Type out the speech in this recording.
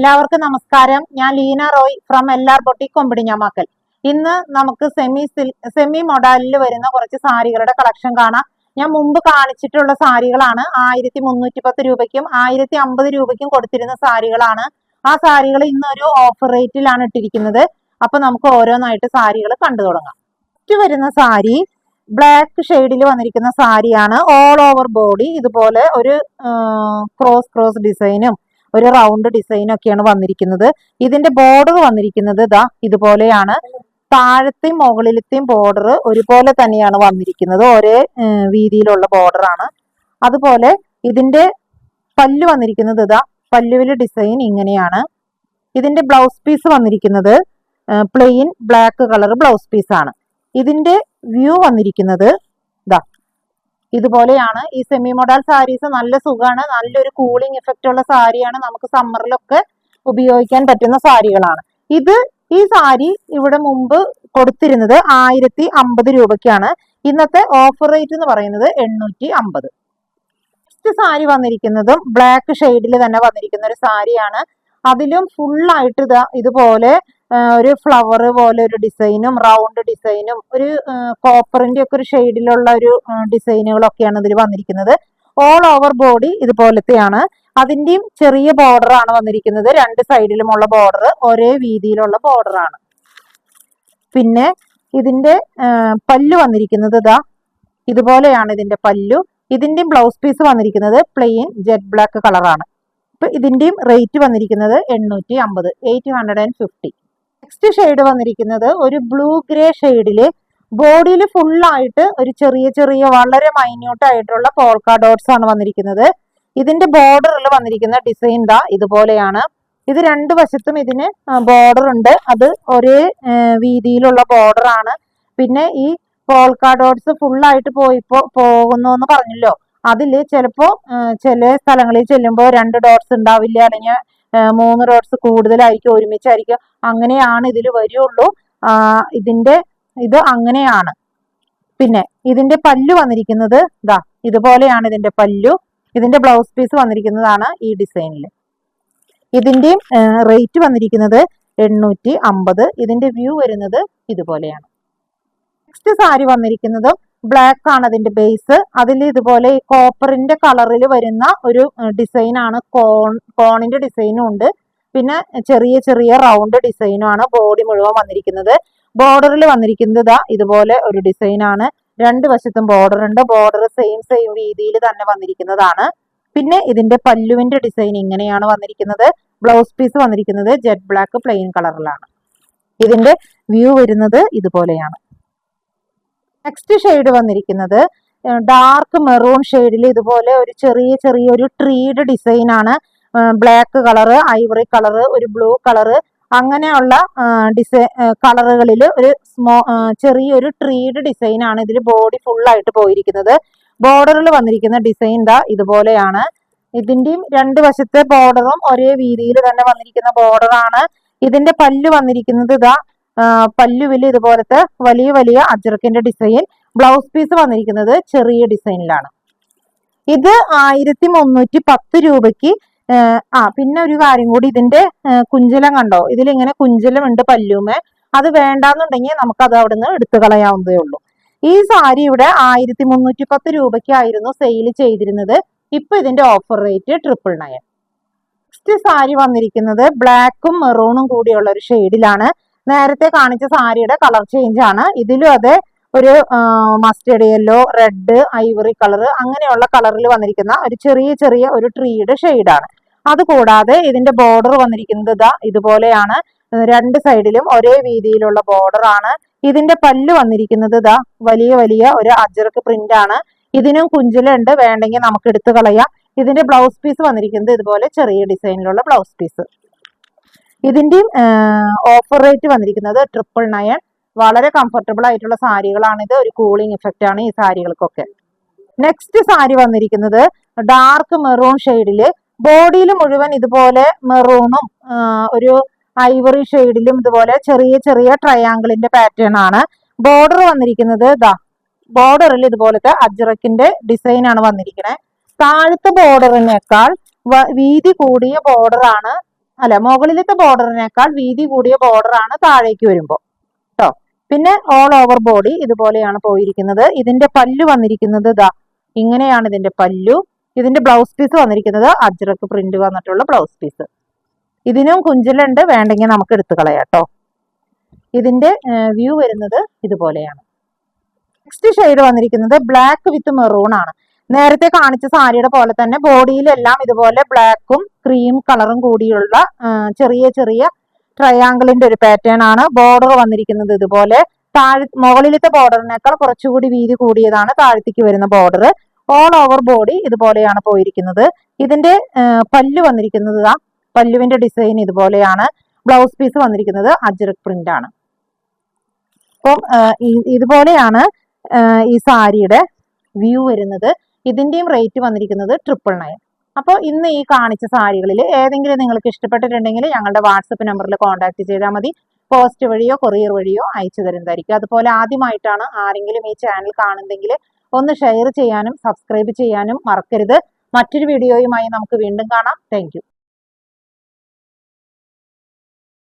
എല്ലാവർക്കും നമസ്കാരം. ഞാൻ Leena Roy from LR boutique Kombidinjamakkal. ഇന്ന് നമുക്ക് സെമി മൊഡാലിൽ വരുന്ന കുറച്ച് സാരികളുടെ കളക്ഷൻ കാണാം. ഞാൻ മുമ്പ് കാണിച്ചിട്ടുള്ള സാരികളാണ് 1310 രൂപയ്ക്കും 1050 രൂപയ്ക്കും കൊടുത്തിരുന്ന സാരികളാണ്. ആ സാരികൾ ഇന്നൊരു ഓഫർ റേറ്റിലാണ് ഇട്ടിരിക്കുന്നത്. അപ്പൊ നമുക്ക് ഓരോന്നായിട്ട് സാരികൾ കണ്ടു തുടങ്ങാം. ഫസ്റ്റ് വരുന്ന സാരി ബ്ലാക്ക് ഷെയ്ഡിൽ വന്നിരിക്കുന്ന സാരിയാണ്. ഓൾ ഓവർ ബോഡി ഇതുപോലെ ഒരു ക്രോസ് ഡിസൈനും ഒരു റൗണ്ട് ഡിസൈനും ഒക്കെയാണ് വന്നിരിക്കുന്നത്. ഇതിന്റെ ബോർഡർ വന്നിരിക്കുന്നത് ഇതുപോലെയാണ്. താഴത്തെയും മുകളിലത്തെയും ബോർഡർ ഒരുപോലെ തന്നെയാണ് വന്നിരിക്കുന്നത്. ഒരേ വീതിയിലുള്ള ബോർഡർ ആണ്. അതുപോലെ ഇതിന്റെ പല്ല് വന്നിരിക്കുന്നത് പല്ലുവിലെ ഡിസൈൻ ഇങ്ങനെയാണ്. ഇതിന്റെ ബ്ലൗസ് പീസ് വന്നിരിക്കുന്നത് plain black colour blouse piece ആണ്. ഇതിന്റെ വ്യൂ വന്നിരിക്കുന്നത് ഇതുപോലെയാണ്. ഈ സെമി മോഡൽ സാരീസ് നല്ല സുഖമാണ്, നല്ലൊരു കൂളിംഗ് എഫക്റ്റ് ഉള്ള സാരിയാണ്. നമുക്ക് സമ്മറിലൊക്കെ ഉപയോഗിക്കാൻ പറ്റുന്ന സാരികളാണ്. ഈ സാരി ഇവിടെ മുമ്പ് കൊടുത്തിരുന്നത് 1050 രൂപയ്ക്കാണ്. ഇന്നത്തെ ഓഫർ റേറ്റ് എന്ന് പറയുന്നത് 850. നെക്സ്റ്റ് സാരി വന്നിരിക്കുന്നതും ബ്ലാക്ക് ഷെയ്ഡിൽ തന്നെ വന്നിരിക്കുന്ന ഒരു സാരിയാണ്. അതിലും ഫുള്ളായിട്ട് ഇതുപോലെ ഒരു ഫ്ലവർ പോലെ ഒരു ഡിസൈനും റൗണ്ട് ഡിസൈനും ഒരു കോപ്പറിന്റെ ഒക്കെ ഒരു ഷെയ്ഡിലുള്ള ഒരു ഡിസൈനുകളൊക്കെയാണ് ഇതിൽ വന്നിരിക്കുന്നത്. ഓൾ ഓവർ ബോഡി ഇതുപോലത്തെയാണ്. അതിന്റെയും ചെറിയ ബോർഡർ ആണ് വന്നിരിക്കുന്നത്. രണ്ട് സൈഡിലുമുള്ള ബോർഡർ ഒരേ വീതിയിലുള്ള ബോർഡർ ആണ്. പിന്നെ ഇതിന്റെ പല്ലു വന്നിരിക്കുന്നത് ഇതുപോലെയാണ് ഇതിന്റെ പല്ലു. ഇതിന്റെയും ബ്ലൗസ് പീസ് വന്നിരിക്കുന്നത് പ്ലെയിൻ ജെറ്റ് ബ്ലാക്ക് കളറാണ്. അപ്പൊ ഇതിന്റെയും റേറ്റ് വന്നിരിക്കുന്നത് 850, 850. നെക്സ്റ്റ് ഷെയ്ഡ് വന്നിരിക്കുന്നത് ഒരു ബ്ലൂ ഗ്രേ ഷെയ്ഡില് ബോഡിയിൽ ഫുള്ളായിട്ട് ഒരു ചെറിയ വളരെ മൈന്യൂട്ട് ആയിട്ടുള്ള പോൾക്ക ഡോട്ട്സ് ആണ് വന്നിരിക്കുന്നത്. ഇതിന്റെ ബോർഡറിൽ വന്നിരിക്കുന്ന ഡിസൈൻ ഇതുപോലെയാണ്. ഇത് രണ്ട് വശത്തും ഇതിന് ബോർഡർ ഉണ്ട്. അത് ഒരേ വീതിയിലുള്ള ബോർഡർ ആണ്. പിന്നെ ഈ പോൾക്ക ഡോട്ട്സ് ഫുള്ളായിട്ട് പോകുന്നു എന്ന് പറഞ്ഞല്ലോ. അതിൽ ചിലപ്പോ ചില സ്ഥലങ്ങളിൽ ചെല്ലുമ്പോൾ 2 ഡോട്ട്സ് ഉണ്ടാവില്ല, അല്ലെങ്കിൽ 3 ഡോട്ട്സ് കൂടുതലായിരിക്കും, ഒരുമിച്ചായിരിക്കും. അങ്ങനെയാണ് ഇതിൽ വരുള്ളൂ. ഇത് അങ്ങനെയാണ്. പിന്നെ ഇതിന്റെ പല്ലു വന്നിരിക്കുന്നത് ഇതുപോലെയാണ്. ഇതിന്റെ പല്ലു, ഇതിന്റെ ബ്ലൗസ് പീസ് വന്നിരിക്കുന്നതാണ് ഈ ഡിസൈനിൽ. ഇതിന്റെയും റേറ്റ് വന്നിരിക്കുന്നത് 850. ഇതിന്റെ വ്യൂ വരുന്നത് ഇതുപോലെയാണ്. നെക്സ്റ്റ് സാരി വന്നിരിക്കുന്നത് ബ്ലാക്ക് ആണ് അതിന്റെ ബേസ്. അതിൽ ഇതുപോലെ കോപ്പറിന്റെ കളറിൽ വരുന്ന ഒരു ഡിസൈൻ ആണ്. കോണിന്റെ ഡിസൈനും ഉണ്ട്. പിന്നെ ചെറിയ റൗണ്ട് ഡിസൈനും ആണ് ബോഡി മുഴുവൻ വന്നിരിക്കുന്നത്. ബോർഡറിൽ വന്നിരിക്കുന്നത് ഇതുപോലെ ഒരു ഡിസൈൻ ആണ്. രണ്ട് വശത്തും ബോർഡർ ഉണ്ട്. ബോർഡർ സെയിം രീതിയിൽ തന്നെ വന്നിരിക്കുന്നതാണ്. പിന്നെ ഇതിന്റെ പല്ലുവിന്റെ ഡിസൈൻ ഇങ്ങനെയാണ് വന്നിരിക്കുന്നത്. ബ്ലൗസ് പീസ് വന്നിരിക്കുന്നത് ജെറ്റ് ബ്ലാക്ക് പ്ലെയിൻ കളറിലാണ്. ഇതിന്റെ വ്യൂ വരുന്നത് ഇതുപോലെയാണ്. നെക്സ്റ്റ് ഷെയ്ഡ് വന്നിരിക്കുന്നത് ഡാർക്ക് മെറൂൺ ഷെയ്ഡിൽ ഇതുപോലെ ഒരു ചെറിയ ഒരു ട്രീഡ് ഡിസൈൻ ആണ്. ബ്ലാക്ക് കളറ്, ഐവറി കളറ്, ഒരു ബ്ലൂ കളറ്, അങ്ങനെയുള്ള കളറുകളിൽ ഒരു ചെറിയൊരു ട്രീഡ് ഡിസൈൻ ആണ്. ഇതിൽ ബോഡി ഫുള്ളായിട്ട് പോയിരിക്കുന്നത്. ബോർഡറിൽ വന്നിരിക്കുന്ന ഡിസൈൻ ഇതുപോലെയാണ്. ഇതിന്റെയും രണ്ട് വശത്തെ ബോർഡറും ഒരേ വീതിയിൽ തന്നെ വന്നിരിക്കുന്ന ബോർഡർ ആണ്. ഇതിന്റെ പല്ല് വന്നിരിക്കുന്നത് പല്ലുവിൽ ഇതുപോലത്തെ വലിയ അജ്രക്കിന്റെ ഡിസൈൻ. ബ്ലൗസ് പീസ് വന്നിരിക്കുന്നത് ചെറിയ ഡിസൈനിലാണ്. ഇത് 1310 രൂപയ്ക്ക്. പിന്നെ ഒരു കാര്യം കൂടി, ഇതിന്റെ കുഞ്ചലം കണ്ടോ? ഇതിലിങ്ങനെ കുഞ്ചലം ഉണ്ട് പല്ലുമേ. അത് വേണ്ടാന്നുണ്ടെങ്കിൽ നമുക്കത് അവിടുന്ന് എടുത്തു കളയാവുന്നതേ ഉള്ളൂ. ഈ സാരി ഇവിടെ 1310 രൂപയ്ക്കായിരുന്നു സെയിൽ ചെയ്തിരുന്നത്. ഇപ്പൊ ഇതിന്റെ ഓഫർ റേറ്റ് 999. നെക്സ്റ്റ് സാരി വന്നിരിക്കുന്നത് ബ്ലാക്കും മെറൂണും കൂടിയുള്ള ഒരു ഷെയ്ഡിലാണ്. നേരത്തെ കാണിച്ച സാരിയുടെ കളർ ചേഞ്ച് ആണ്. ഇതിലും അതെ ഒരു mustard yellow, red, Ivory colour, അങ്ങനെയുള്ള കളറിൽ വന്നിരിക്കുന്ന ഒരു ചെറിയ ഒരു ട്രീയുടെ ഷെയ്ഡാണ്. അതുകൂടാതെ ഇതിന്റെ ബോർഡർ വന്നിരിക്കുന്നത് ഇതുപോലെയാണ്. രണ്ട് സൈഡിലും ഒരേ വീതിയിലുള്ള ബോർഡർ ആണ്. ഇതിന്റെ പല്ല് വന്നിരിക്കുന്നത് വലിയ ഒരു അജ്രക്ക് പ്രിന്റ് ആണ്. ഇതിനും കുഞ്ചലുണ്ട്, വേണ്ടെങ്കിൽ നമുക്ക് എടുത്തു കളയാം. ഇതിന്റെ ബ്ലൗസ് പീസ് വന്നിരിക്കുന്നത് ഇതുപോലെ ചെറിയ ഡിസൈനിലുള്ള ബ്ലൗസ് പീസ്. ഇതിന്റെയും ഓഫർ റേറ്റ് വന്നിരിക്കുന്നത് 999. വളരെ കംഫർട്ടബിൾ ആയിട്ടുള്ള സാരികളാണിത്. ഒരു കൂളിംഗ് ഇഫക്റ്റ് ആണ് ഈ സാരികൾക്കൊക്കെ. നെക്സ്റ്റ് സാരി വന്നിരിക്കുന്നത് ഡാർക്ക് മെറൂൺ ഷെയ്ഡില് ബോഡിയിൽ മുഴുവൻ ഇതുപോലെ മെറൂണും ഒരു ഐവറി ഷെയ്ഡിലും ഇതുപോലെ ചെറിയ ട്രയാങ്കിളിന്റെ പാറ്റേൺ ആണ്. ബോർഡർ വന്നിരിക്കുന്നത് ബോർഡറിൽ ഇതുപോലത്തെ അജ്രക്കിന്റെ ഡിസൈൻ ആണ് വന്നിരിക്കുന്നത്. താഴത്തെ ബോർഡറിനേക്കാൾ വീതി കൂടിയ ബോർഡർ ആണ് അല്ല, മുകളിലത്തെ ബോർഡറിനേക്കാൾ വീതി കൂടിയ ബോർഡർ ആണ് താഴേക്ക് വരുമ്പോൾ കേട്ടോ. പിന്നെ ഓൾ ഓവർ ബോഡി ഇതുപോലെയാണ് പോയിരിക്കുന്നത്. ഇതിന്റെ പല്ലു വന്നിരിക്കുന്നത് ഇതാ ഇങ്ങനെയാണ് ഇതിന്റെ പല്ലു. ഇതിന്റെ ബ്ലൗസ് പീസ് വന്നിരിക്കുന്നത് അജ്രക്ക് പ്രിന്റ് വന്നിട്ടുള്ള ബ്ലൗസ് പീസ്. ഇതിനും കുഞ്ചലുണ്ട്, വേണ്ടെങ്കിൽ നമുക്ക് എടുത്തു കളയാം കേട്ടോ. ഇതിന്റെ വ്യൂ വരുന്നത് ഇതുപോലെയാണ്. നെക്സ്റ്റ് ഷെയ്ഡ് വന്നിരിക്കുന്നത് ബ്ലാക്ക് വിത്ത് മെറൂൺ ആണ്. നേരത്തെ കാണിച്ച സാരിയുടെ പോലെ തന്നെ ബോഡിയിലെല്ലാം ഇതുപോലെ ബ്ലാക്കും ക്രീം കളറും കൂടിയുള്ള ചെറിയ ചെറിയ ട്രയാങ്കിളിന്റെ ഒരു പാറ്റേൺ ആണ്. ബോർഡർ വന്നിരിക്കുന്നത് ഇതുപോലെ മുകളിലത്തെ ബോർഡറിനേക്കാൾ കുറച്ചുകൂടി വീതി കൂടിയതാണ് താഴത്തേക്ക് വരുന്ന ബോർഡർ. ഓൾ ഓവർ ബോഡി ഇതുപോലെയാണ് പോയിരിക്കുന്നത്. ഇതിന്റെ പല്ലു വന്നിരിക്കുന്നത് പല്ലുവിന്റെ ഡിസൈൻ ഇതുപോലെയാണ്. ബ്ലൗസ് പീസ് വന്നിരിക്കുന്നത് അജ്രക് പ്രിന്റ് ആണ്. അപ്പം ഇതുപോലെയാണ് ഈ സാരിയുടെ വ്യൂ വരുന്നത്. ഇതിന്റെയും റേറ്റ് വന്നിരിക്കുന്നത് 999. അപ്പോൾ ഇന്ന് ഈ കാണിച്ച സാരികളിൽ ഏതെങ്കിലും നിങ്ങൾക്ക് ഇഷ്ടപ്പെട്ടിട്ടുണ്ടെങ്കിൽ ഞങ്ങളുടെ വാട്സപ്പ് നമ്പറിൽ കോൺടാക്ട് ചെയ്താൽ മതി. പോസ്റ്റ് വഴിയോ കൊറിയർ വഴിയോ അയച്ചു തരുന്നതായിരിക്കും. അതുപോലെ ആദ്യമായിട്ടാണ് ആരെങ്കിലും ഈ ചാനൽ കാണുന്നെങ്കിൽ ഒന്ന് ഷെയർ ചെയ്യാനും സബ്സ്ക്രൈബ് ചെയ്യാനും മറക്കരുത്. മറ്റൊരു വീഡിയോയുമായി നമുക്ക് വീണ്ടും കാണാം. താങ്ക്